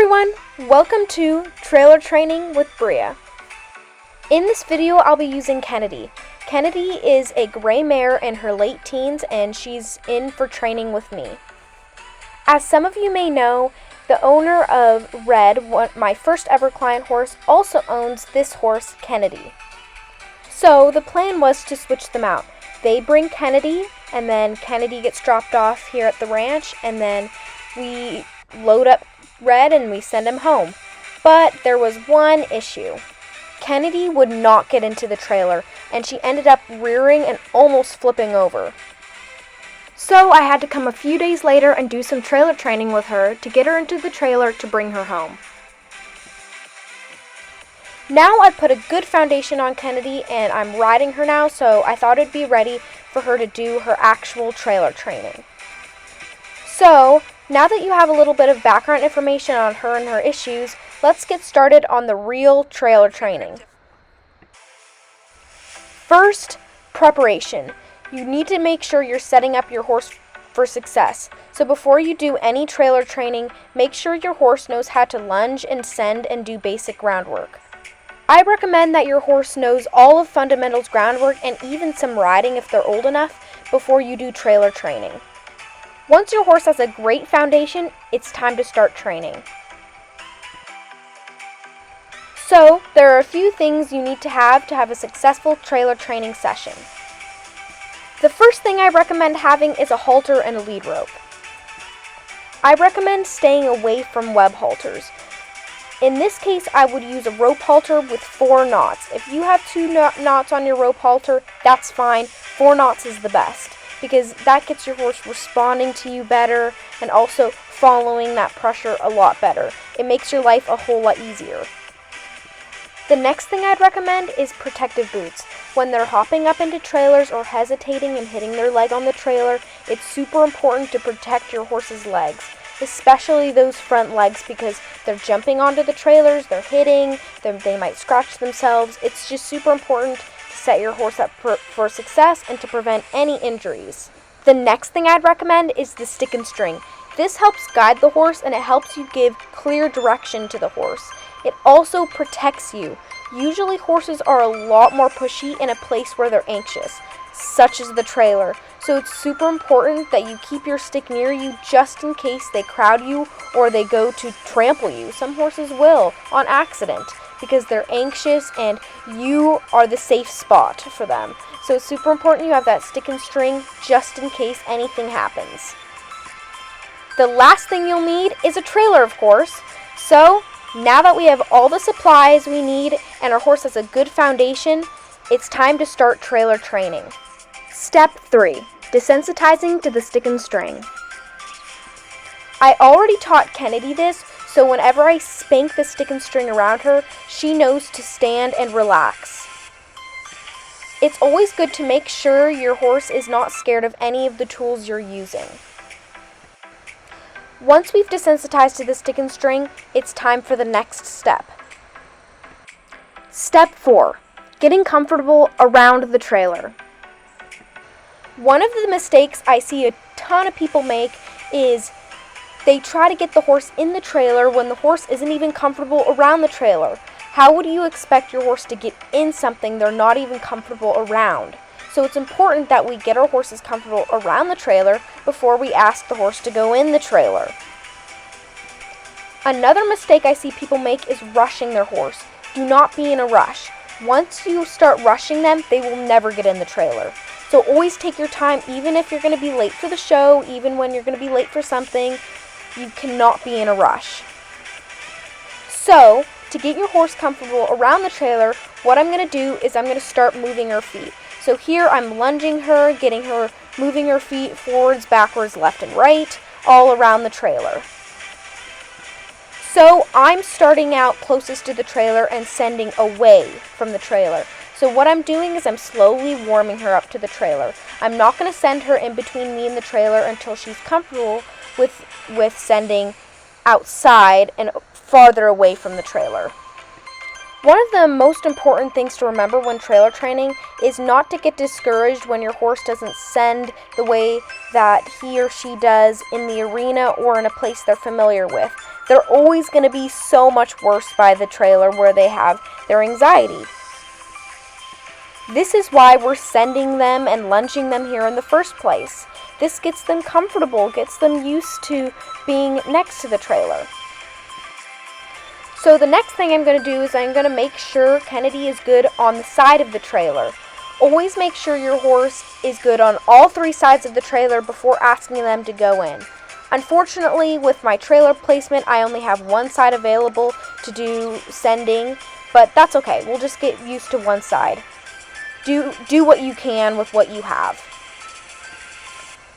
everyone, welcome to Trailer Training with Bria. In this video, I'll be using Kennedy. Kennedy is a gray mare in her late teens and she's in for training with me. As some of you may know, the owner of Red, my first ever client horse, also owns this horse, Kennedy. So the plan was to switch them out. They bring Kennedy and then Kennedy gets dropped off here at the ranch and then we load up Red and we send him home. But there was one issue. Kennedy would not get into the trailer and she ended up rearing and almost flipping over. So I had to come a few days later and do some trailer training with her to get her into the trailer to bring her home. Now I put a good foundation on Kennedy and I'm riding her now, so I thought it'd be ready for her to do her actual trailer training. So now that you have a little bit of background information on her and her issues, let's get started on the real trailer training. First, preparation. You need to make sure you're setting up your horse for success. So before you do any trailer training, make sure your horse knows how to lunge and send and do basic groundwork. I recommend that your horse knows all of fundamentals groundwork and even some riding if they're old enough before you do trailer training. Once your horse has a great foundation, it's time to start training. So, there are a few things you need to have a successful trailer training session. The first thing I recommend having is a halter and a lead rope. I recommend staying away from web halters. In this case, I would use a rope halter with 4 knots. If you have 2 knots on your rope halter, that's fine. 4 knots is the best, because that gets your horse responding to you better and also following that pressure a lot better. It makes your life a whole lot easier. The next thing I'd recommend is protective boots. When they're hopping up into trailers or hesitating and hitting their leg on the trailer, it's super important to protect your horse's legs, especially those front legs, because they're jumping onto the trailers, they're hitting, they might scratch themselves. It's just super important to set your horse up for success and to prevent any injuries. The next thing I'd recommend is the stick and string. This helps guide the horse and it helps you give clear direction to the horse. It also protects you. Usually horses are a lot more pushy in a place where they're anxious, such as the trailer. So it's super important that you keep your stick near you just in case they crowd you or they go to trample you. Some horses will on accident because they're anxious and you are the safe spot for them. So it's super important you have that stick and string just in case anything happens. The last thing you'll need is a trailer, of course. So now that we have all the supplies we need and our horse has a good foundation, it's time to start trailer training. Step 3. Desensitizing to the stick and string. I already taught Kennedy this, so whenever I spank the stick and string around her, she knows to stand and relax. It's always good to make sure your horse is not scared of any of the tools you're using. Once we've desensitized to the stick and string, it's time for the next step. Step 4. Getting comfortable around the trailer. One of the mistakes I see a ton of people make is they try to get the horse in the trailer when the horse isn't even comfortable around the trailer. How would you expect your horse to get in something they're not even comfortable around? So it's important that we get our horses comfortable around the trailer before we ask the horse to go in the trailer. Another mistake I see people make is rushing their horse. Do not be in a rush. Once you start rushing them, they will never get in the trailer. So always take your time, even if you're going to be late for the show, even when you're going to be late for something, you cannot be in a rush. So, to get your horse comfortable around the trailer, what I'm going to do is I'm going to start moving her feet. So here I'm lunging her, getting her, moving her feet forwards, backwards, left and right, all around the trailer. So I'm starting out closest to the trailer and sending away from the trailer. So what I'm doing is I'm slowly warming her up to the trailer. I'm not going to send her in between me and the trailer until she's comfortable with sending outside and farther away from the trailer. One of the most important things to remember when trailer training is not to get discouraged when your horse doesn't send the way that he or she does in the arena or in a place they're familiar with. They're always going to be so much worse by the trailer where they have their anxiety. This is why we're sending them and lunging them here in the first place. This gets them comfortable, gets them used to being next to the trailer. So the next thing I'm going to do is I'm going to make sure Kennedy is good on the side of the trailer. Always make sure your horse is good on all three sides of the trailer before asking them to go in. Unfortunately, with my trailer placement, I only have one side available to do sending, but that's okay. We'll just get used to one side. Do what you can with what you have.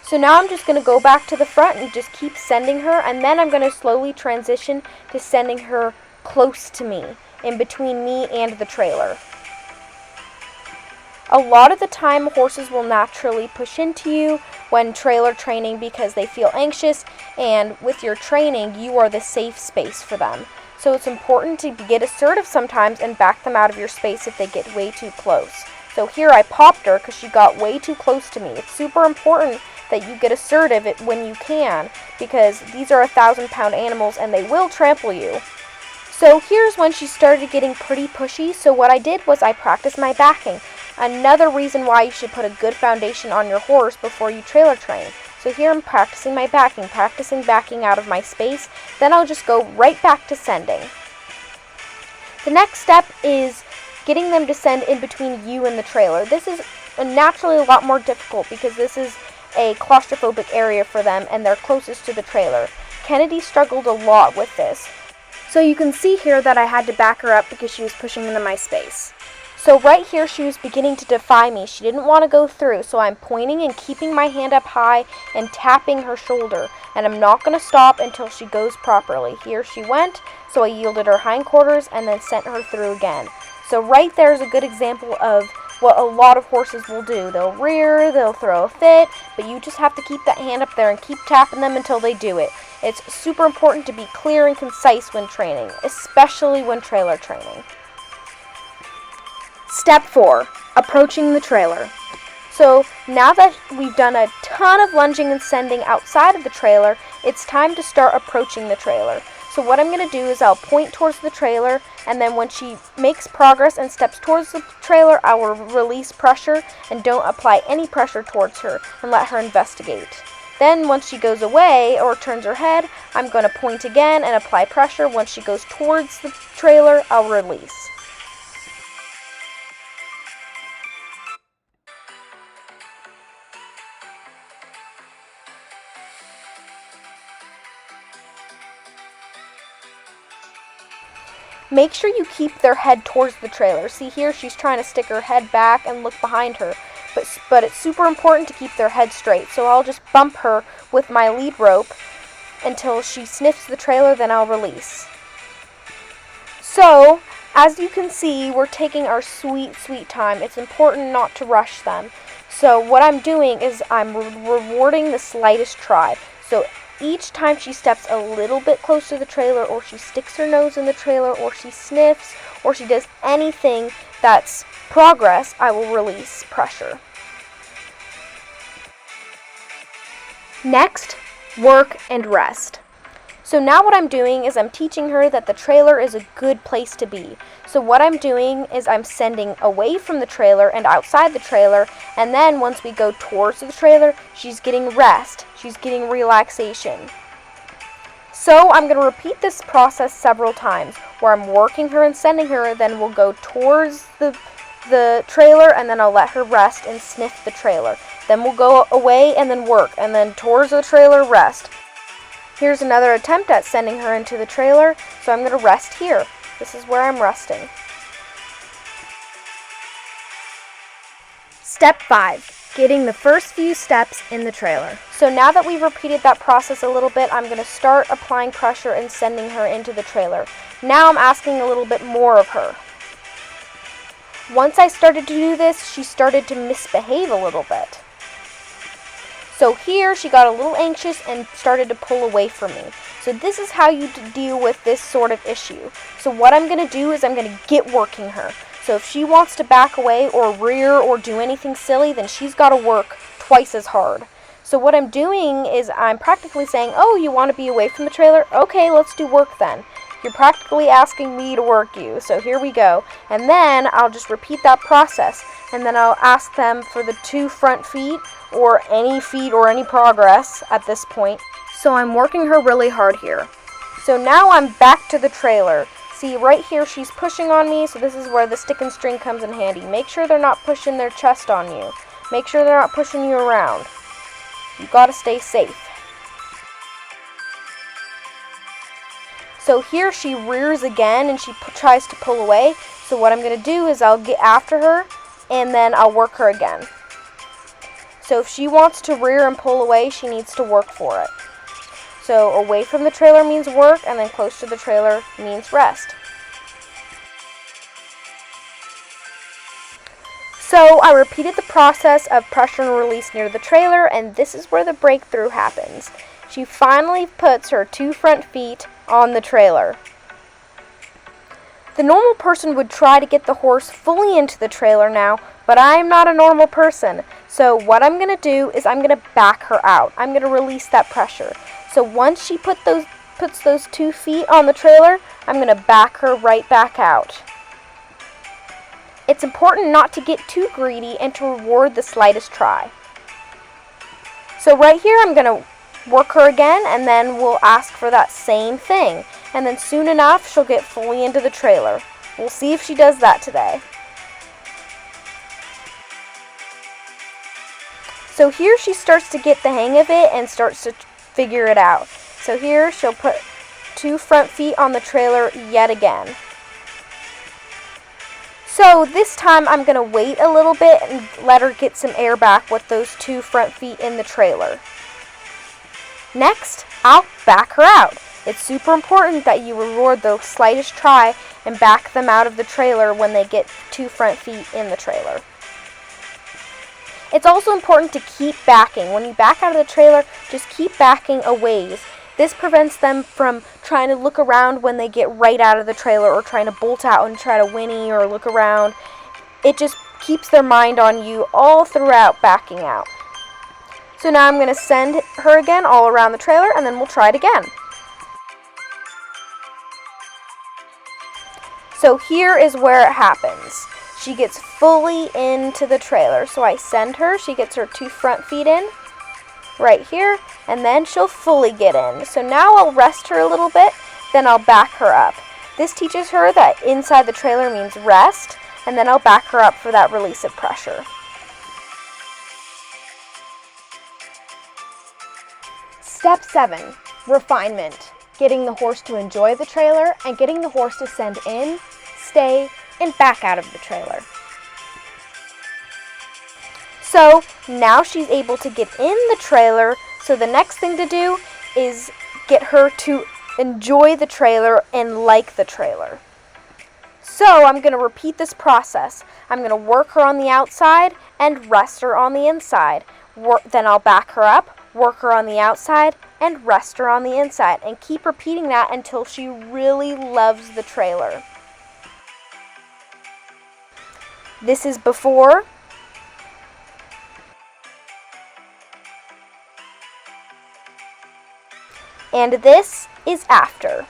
So now I'm just going to go back to the front and just keep sending her, and then I'm going to slowly transition to sending her close to me, in between me and the trailer. A lot of the time, horses will naturally push into you when trailer training because they feel anxious, and with your training, you are the safe space for them. So it's important to get assertive sometimes and back them out of your space if they get way too close. So here I popped her because she got way too close to me. It's super important that you get assertive when you can, because these are 1,000-pound animals and they will trample you. So here's when she started getting pretty pushy, so what I did was I practiced my backing. Another reason why you should put a good foundation on your horse before you trailer train. So here I'm practicing my backing, backing out of my space, then I'll just go right back to sending. The next step is getting them to send in between you and the trailer. This is naturally a lot more difficult because this is a claustrophobic area for them and they're closest to the trailer. Kennedy struggled a lot with this. So you can see here that I had to back her up because she was pushing into my space. So right here she was beginning to defy me. She didn't want to go through, so I'm pointing and keeping my hand up high and tapping her shoulder. And I'm not going to stop until she goes properly. Here she went, so I yielded her hindquarters and then sent her through again. So right there is a good example of what a lot of horses will do. They'll rear, they'll throw a fit, but you just have to keep that hand up there and keep tapping them until they do it. It's super important to be clear and concise when training, especially when trailer training. Step 4, approaching the trailer. So now that we've done a ton of lunging and sending outside of the trailer, it's time to start approaching the trailer. So what I'm going to do is I'll point towards the trailer, and then when she makes progress and steps towards the trailer, I will release pressure and don't apply any pressure towards her and let her investigate. Then once she goes away or turns her head, I'm going to point again and apply pressure. Once she goes towards the trailer, I'll release. Make sure you keep their head towards the trailer. See here, she's trying to stick her head back and look behind her. But it's super important to keep their head straight. So I'll just bump her with my lead rope until she sniffs the trailer, then I'll release. So, as you can see, we're taking our sweet, sweet time. It's important not to rush them. So what I'm doing is I'm rewarding the slightest try. So each time she steps a little bit close to the trailer, or she sticks her nose in the trailer, or she sniffs, or she does anything that's progress, I will release pressure. Next, work and rest. So now what I'm doing is I'm teaching her that the trailer is a good place to be. So what I'm doing is I'm sending away from the trailer and outside the trailer, and then once we go towards the trailer, she's getting rest, she's getting relaxation. So I'm going to repeat this process several times, where I'm working her and sending her, then we'll go towards the trailer, and then I'll let her rest and sniff the trailer. Then we'll go away and then work, and then towards the trailer, rest. Here's another attempt at sending her into the trailer, so I'm going to rest here. This is where I'm resting. Step 5, getting the first few steps in the trailer. So now that we've repeated that process a little bit, I'm going to start applying pressure and sending her into the trailer. Now I'm asking a little bit more of her. Once I started to do this, she started to misbehave a little bit. So here she got a little anxious and started to pull away from me. So this is how you deal with this sort of issue. So what I'm going to do is I'm going to get working her. So if she wants to back away or rear or do anything silly, then she's got to work twice as hard. So what I'm doing is I'm practically saying, oh, you want to be away from the trailer? Okay, let's do work then. You're practically asking me to work you, so here we go. And then I'll just repeat that process. And then I'll ask them for the 2 front feet, or any feet or any progress at this point. So I'm working her really hard here. So now I'm back to the trailer. See, right here she's pushing on me, so this is where the stick and string comes in handy. Make sure they're not pushing their chest on you. Make sure they're not pushing you around. You've got to stay safe. So here she rears again and she tries to pull away. So what I'm going to do is I'll get after her and then I'll work her again. So if she wants to rear and pull away, she needs to work for it. So away from the trailer means work, and then close to the trailer means rest. So I repeated the process of pressure and release near the trailer, and this is where the breakthrough happens. She finally puts her 2 front feet on the trailer. The normal person would try to get the horse fully into the trailer now, but I'm not a normal person. So what I'm going to do is I'm going to back her out. I'm going to release that pressure. So once she puts those 2 feet on the trailer, I'm going to back her right back out. It's important not to get too greedy and to reward the slightest try. So right here I'm going to work her again, and then we'll ask for that same thing. And then soon enough she'll get fully into the trailer. We'll see if she does that today. So here she starts to get the hang of it and starts to figure it out. So here she'll put 2 front feet on the trailer yet again. So this time I'm going to wait a little bit and let her get some air back with those 2 front feet in the trailer. Next, I'll back her out. It's super important that you reward the slightest try and back them out of the trailer when they get 2 front feet in the trailer. It's also important to keep backing. When you back out of the trailer, just keep backing a ways. This prevents them from trying to look around when they get right out of the trailer, or trying to bolt out and try to whinny or look around. It just keeps their mind on you all throughout backing out. So now I'm going to send her again all around the trailer, and then we'll try it again. So here is where it happens. She gets fully into the trailer. So I send her, she gets her 2 front feet in, right here, and then she'll fully get in. So now I'll rest her a little bit, then I'll back her up. This teaches her that inside the trailer means rest, and then I'll back her up for that release of pressure. Step 7, refinement. Getting the horse to enjoy the trailer and getting the horse to send in, stay, and back out of the trailer. So now she's able to get in the trailer, so the next thing to do is get her to enjoy the trailer and like the trailer. So I'm going to repeat this process. I'm going to work her on the outside and rest her on the inside. Then I'll back her up, work her on the outside, and rest her on the inside, and keep repeating that until she really loves the trailer. This is before, and this is after.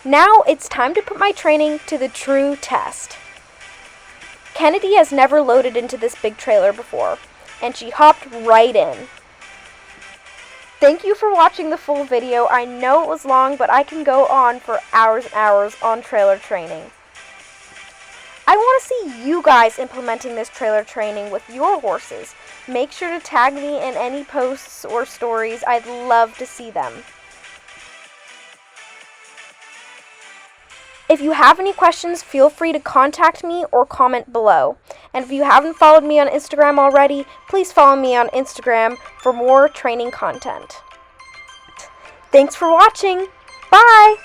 Now it's time to put my training to the true test. Kennedy has never loaded into this big trailer before, and she hopped right in. Thank you for watching the full video. I know it was long, but I can go on for hours and hours on trailer training. I want to see you guys implementing this trailer training with your horses. Make sure to tag me in any posts or stories. I'd love to see them. If you have any questions, feel free to contact me or comment below. And if you haven't followed me on Instagram already, please follow me on Instagram for more training content. Thanks for watching. Bye!